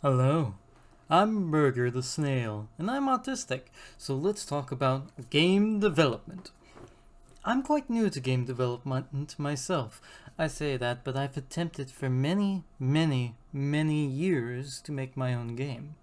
Hello, I'm Burger the Snail, and I'm autistic, so let's talk about game development. I'm quite new to game development myself. I say that, but I've attempted for many years to make my own game.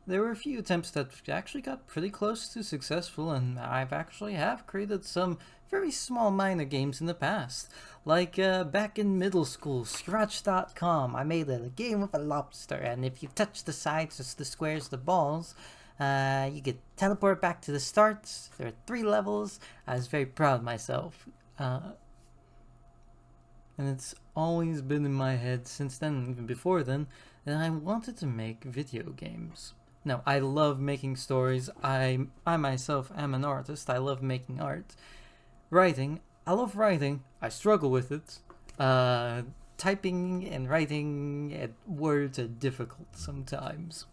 There were a few attempts that actually got pretty close to successful, and I've actually have created some very small minor games in the past. Like back in middle school, Scratch.com, I made a game with a lobster, and if you touch the sides, it's the squares, the balls, you could teleport back to the start. There are 3 levels. I was very proud of myself. And it's always been in my head since then, even before then, that I wanted to make video games. Now, I love making stories. I myself am an artist. I love making art. Writing. I love writing. I struggle with it. Typing and writing words are difficult sometimes.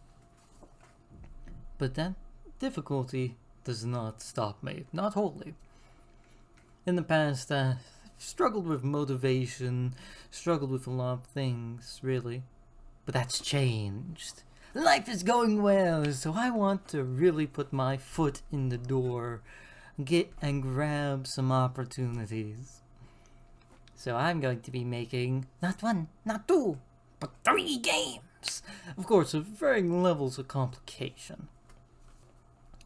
But that difficulty does not stop me. Not wholly. In the past, struggled with motivation, struggled with a lot of things, really. But that's changed. Life is going well, so I want to really put my foot in the door, get and grab some opportunities. So I'm going to be making not one, not two, but 3 games. Of course, with varying levels of complication.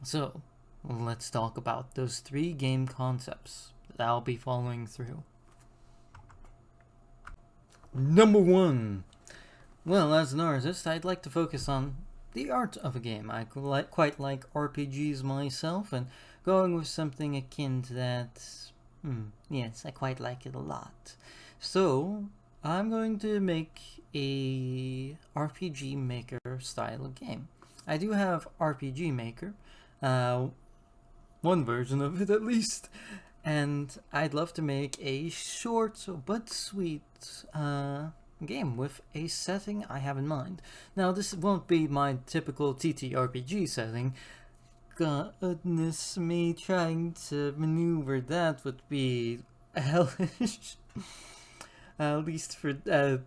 So, let's talk about those 3 game concepts that I'll be following through. Number 1. Well, as an artist, I'd like to focus on the art of a game. I quite like RPGs myself, and going with something akin to that, yes, I quite like it a lot. So, I'm going to make a RPG Maker style of game. I do have RPG Maker, one version of it at least, and I'd love to make a short but sweet game with a setting I have in mind. Now, this won't be my typical TTRPG setting. Goodness me, trying to maneuver that would be hellish. At least for the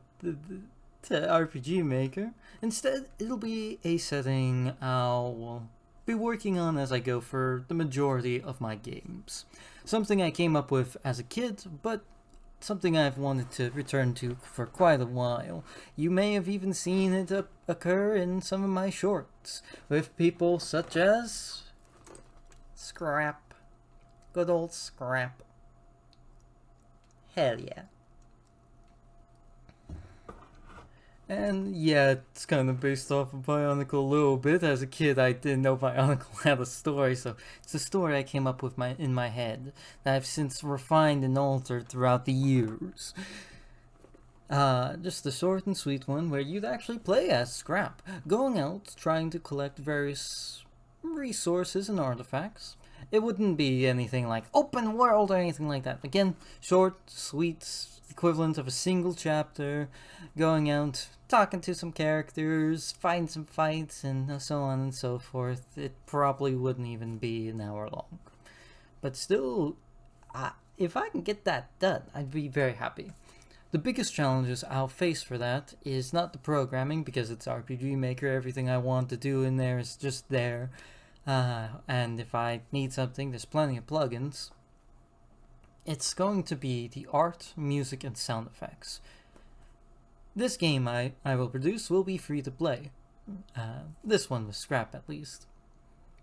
RPG Maker. Instead, it'll be a setting I'll be working on as I go for the majority of my games. Something I came up with as a kid, but something I've wanted to return to for quite a while. You may have even seen it occur in some of my shorts, with people such as Scrap. Good old Scrap. Hell yeah. And yeah, it's kind of based off of Bionicle a little bit. As a kid, I didn't know Bionicle had a story, so it's a story I came up with in my head that I've since refined and altered throughout the years. Just a short and sweet one where you'd actually play as Scrap, going out trying to collect various resources and artifacts. It wouldn't be anything like open world or anything like that. Again, short, sweet, equivalent of a single chapter, going out, talking to some characters, fighting some fights, and so on and so forth. It probably wouldn't even be an hour long. But still, if I can get that done, I'd be very happy. The biggest challenges I'll face for that is not the programming, because it's RPG Maker, everything I want to do in there is just there. And if I need something, there's plenty of plugins. It's going to be the art, music, and sound effects. This game I will produce will be free to play. This one with Scrap, at least.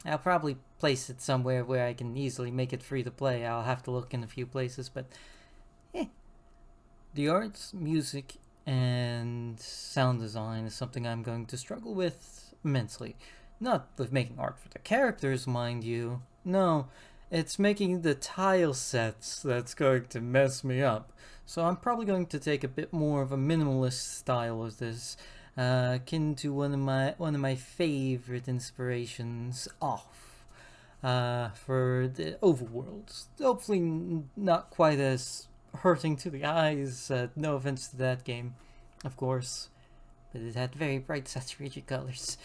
I'll probably place it somewhere where I can easily make it free to play. I'll have to look in a few places, but the art, music, and sound design is something I'm going to struggle with immensely. Not with making art for the characters, mind you. No, it's making the tile sets that's going to mess me up. So I'm probably going to take a bit more of a minimalist style of this, akin to one of my favorite inspirations, Off, for the overworlds. Hopefully not quite as hurting to the eyes. No offense to that game, of course, but it had very bright saturated colors.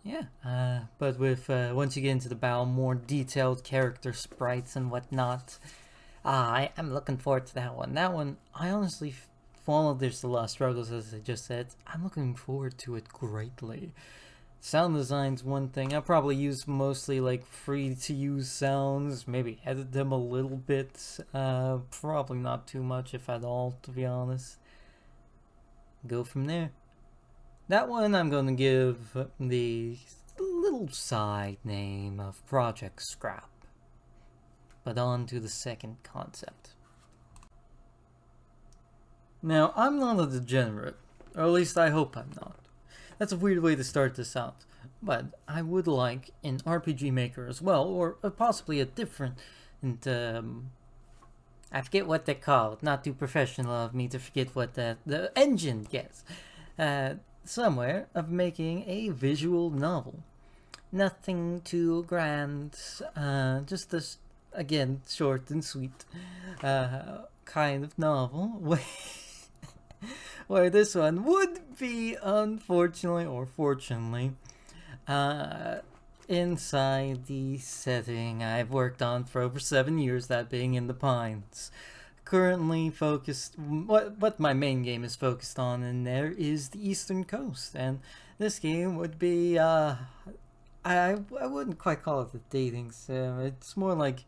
Yeah, but with once you get into the battle, more detailed character sprites and whatnot. I'm looking forward to that one. That one, I honestly Fallout There's a lot of struggles, as I just said. I'm looking forward to it greatly. Sound design's one thing. I'll probably use mostly like free to use sounds, maybe edit them a little bit. Probably not too much, if at all, to be honest. Go from there. That one I'm going to give the little side name of Project Scrap. But on to the second concept. Now, I'm not a degenerate, or at least I hope I'm not. That's a weird way to start this out, but I would like an RPG Maker as well, or possibly a different, I forget what they call it, not too professional of me to forget what the engine gets, somewhere of making a visual novel. Nothing too grand, just this, again, short and sweet, kind of novel, where this one would be, unfortunately or fortunately, inside the setting I've worked on for over 7 years, that being in the Pines. Currently focused, what my main game is focused on in there is the Eastern Coast, and this game would be, I wouldn't quite call it a dating sim, it's more like,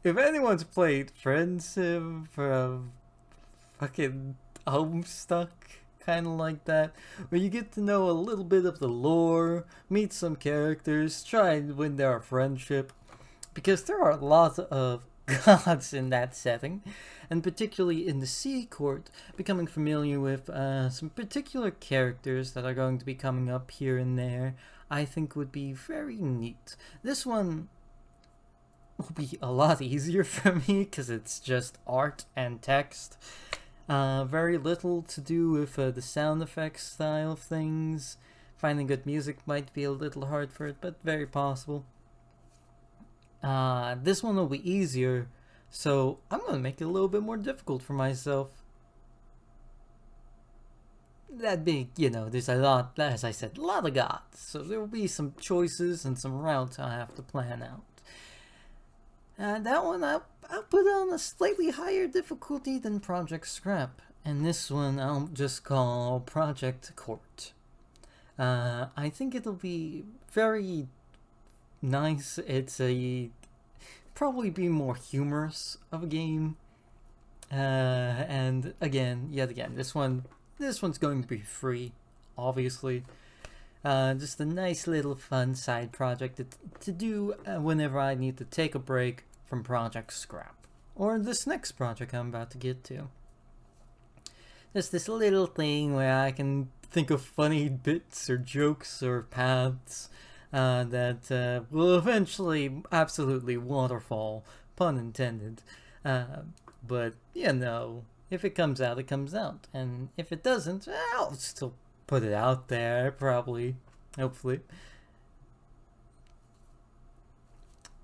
if anyone's played Friend Sim for fucking Homestuck, kind of like that, where you get to know a little bit of the lore, meet some characters, try and win their friendship, because there are lots of gods in that setting, and particularly in the Sea Court, becoming familiar with some particular characters that are going to be coming up here and there, I think would be very neat. This one will be a lot easier for me because it's just art and text. Very little to do with the sound effects style of things. Finding good music might be a little hard for it, but very possible. This one will be easier, so I'm going to make it a little bit more difficult for myself. That being, there's a lot, as I said, a lot of gods, so there will be some choices and some routes I have to plan out. That one I'll put on a slightly higher difficulty than Project Scrap, and this one I'll just call Project Court. I think it'll be very nice. It's probably be more humorous of a game, and yet again, this one's going to be free, obviously. Just a nice little fun side project to do whenever I need to take a break from Project Scrap, or this next project I'm about to get to. Just this little thing where I can think of funny bits or jokes or paths that will eventually absolutely waterfall, pun intended. But, if it comes out, it comes out. And if it doesn't, I'll still put it out there, probably, hopefully.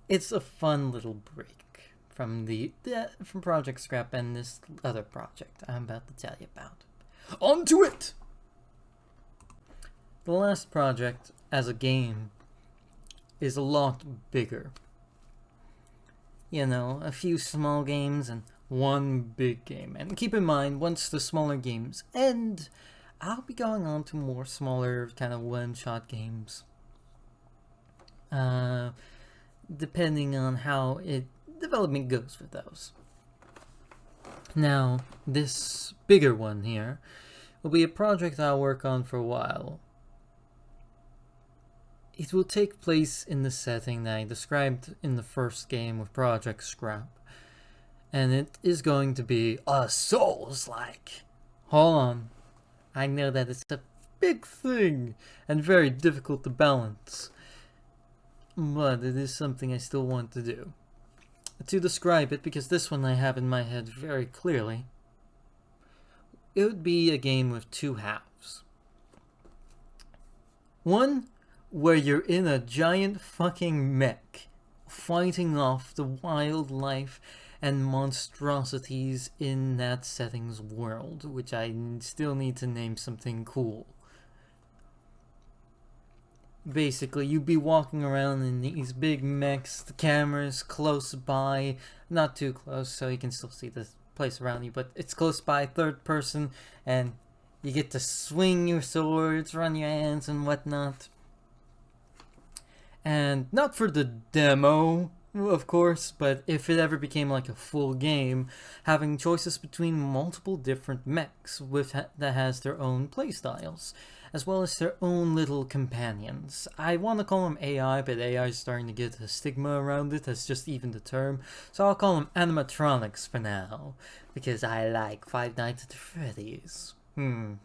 It's a fun little break from from Project Scrap and this other project I'm about to tell you about. On to it! The last project, as a game, is a lot bigger. A few small games and one big game. And keep in mind, once the smaller games end, I'll be going on to more smaller, kind of one-shot games. Depending on how development goes for those. Now, this bigger one here will be a project I'll work on for a while. It will take place in the setting that I described in the first game with Project Scrap. And it is going to be a Souls-like. Hold on. I know that it's a big thing and very difficult to balance. But it is something I still want to do. To describe it, because this one I have in my head very clearly, it would be a game with two halves. One, where you're in a giant fucking mech, fighting off the wildlife and monstrosities in that setting's world, which I still need to name something cool. Basically, you'd be walking around in these big mechs, the camera's close by, not too close, so you can still see the place around you, but it's close by, third person, and you get to swing your swords, run your hands, and whatnot. And not for the demo, of course, but if it ever became like a full game, having choices between multiple different mechs that has their own playstyles, as well as their own little companions. I want to call them AI, but AI is starting to get a stigma around it as just even the term, so I'll call them animatronics for now, because I like Five Nights at the Freddy's.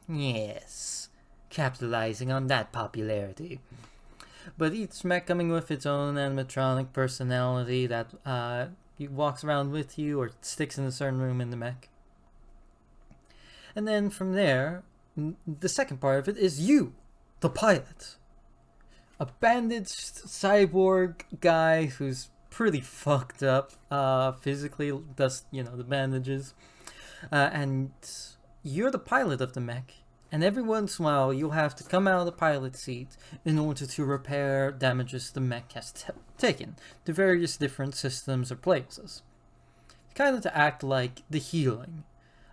Yes. Capitalizing on that popularity. But each mech coming with its own animatronic personality that walks around with you or sticks in a certain room in the mech. And then from there, the second part of it is you, the pilot. A bandaged cyborg guy who's pretty fucked up physically, thus, the bandages. And you're the pilot of the mech. And every once in a while, you'll have to come out of the pilot seat in order to repair damages the mech has taken to various different systems or places. Kind of to act like the healing.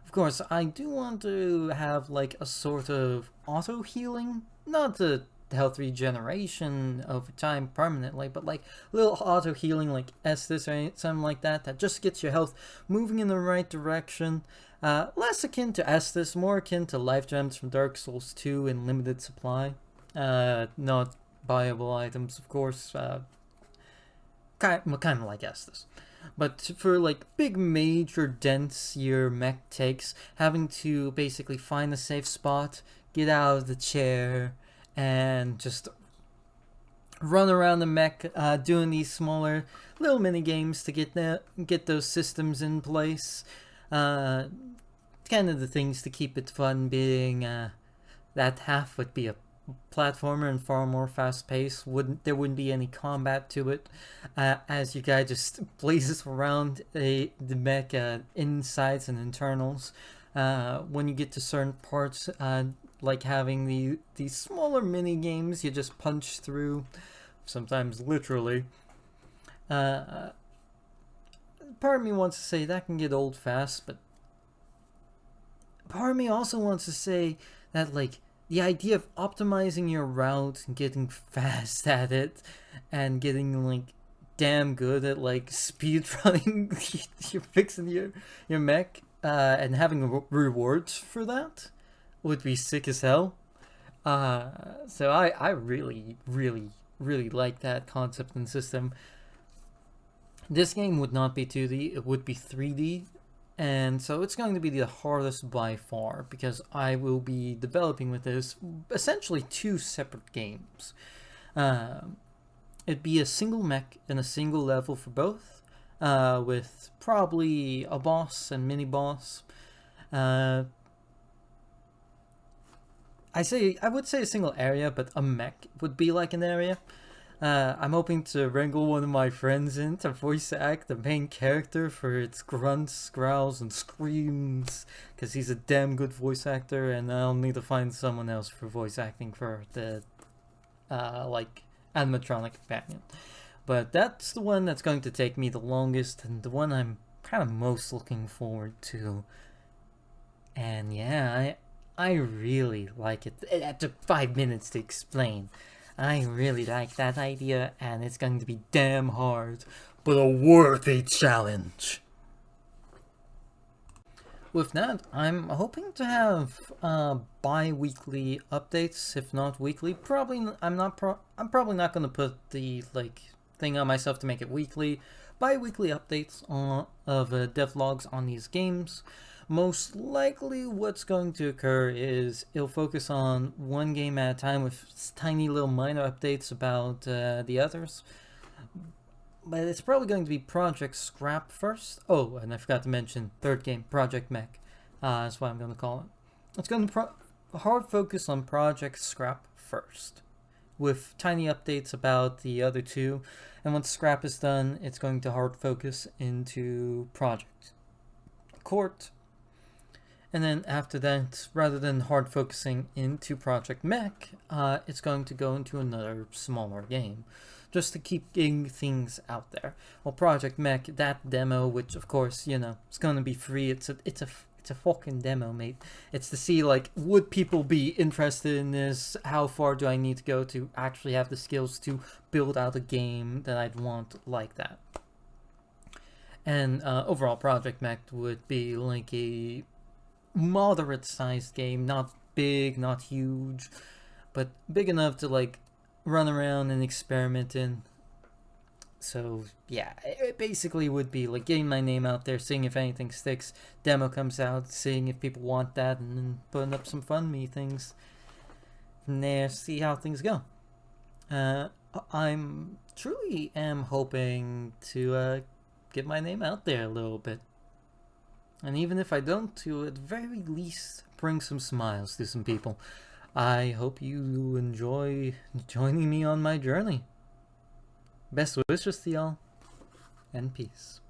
Of course, I do want to have like a sort of auto-healing, not the health regeneration over time permanently, but like a little auto-healing like Estus or something like that just gets your health moving in the right direction. Less akin to Estus, more akin to life gems from Dark Souls 2 in limited supply. Not buyable items, of course. Kind of like Estus. But for like big major dents your mech takes, having to basically find a safe spot, get out of the chair, and just run around the mech, doing these smaller little mini games to get those systems in place. Kind of the things to keep it fun, being that half would be a platformer and far more fast paced. There wouldn't be any combat to it, as your guy just blazes around the mech insides and internals. When you get to certain parts, like having these smaller mini games you just punch through, sometimes literally. Part of me wants to say that can get old fast, but part of me also wants to say that like the idea of optimizing your route and getting fast at it and getting like damn good at like speed running you're fixing your mech and having rewards for that would be sick as hell. So I really like that concept and system. This game would not be 2D, it would be 3D. And so it's going to be the hardest by far, because I will be developing with this essentially 2 separate games. It'd be a single mech and a single level for both, with probably a boss and mini boss. I would say a single area, but a mech would be like an area. I'm hoping to wrangle one of my friends in to voice act the main character for its grunts, growls, and screams, because he's a damn good voice actor, and I'll need to find someone else for voice acting for the, like, animatronic companion. But that's the one that's going to take me the longest, and the one I'm kind of most looking forward to. And yeah, I really like it. It took 5 minutes to explain. I really like that idea, and it's going to be damn hard, but a worthy challenge. With that, I'm hoping to have bi-weekly updates, if not weekly. I'm probably not going to put the thing on myself to make it weekly. Bi-weekly updates of devlogs on these games. Most likely what's going to occur is it'll focus on one game at a time with tiny little minor updates about the others. But it's probably going to be Project Scrap first. Oh, and I forgot to mention third game, Project Mech. That's what I'm going to call it. It's going to hard focus on Project Scrap first, with tiny updates about the other two. And once Scrap is done, it's going to hard focus into Project Court. And then after that, rather than hard focusing into Project Mech, it's going to go into another smaller game, just to keep getting things out there. Well, Project Mech, that demo, which of course, you know, it's going to be free. It's a fucking demo, mate. It's to see, like, would people be interested in this? How far do I need to go to actually have the skills to build out a game that I'd want like that? And overall, Project Mech would be like a moderate-sized game, not big, not huge, but big enough to like run around and experiment in. So yeah, it basically would be like getting my name out there, seeing if anything sticks. Demo comes out, seeing if people want that, and then putting up some fun me things. From there, see how things go. I'm truly am hoping to get my name out there a little bit. And even if I don't, to at the very least bring some smiles to some people. I hope you enjoy joining me on my journey. Best wishes to y'all, and peace.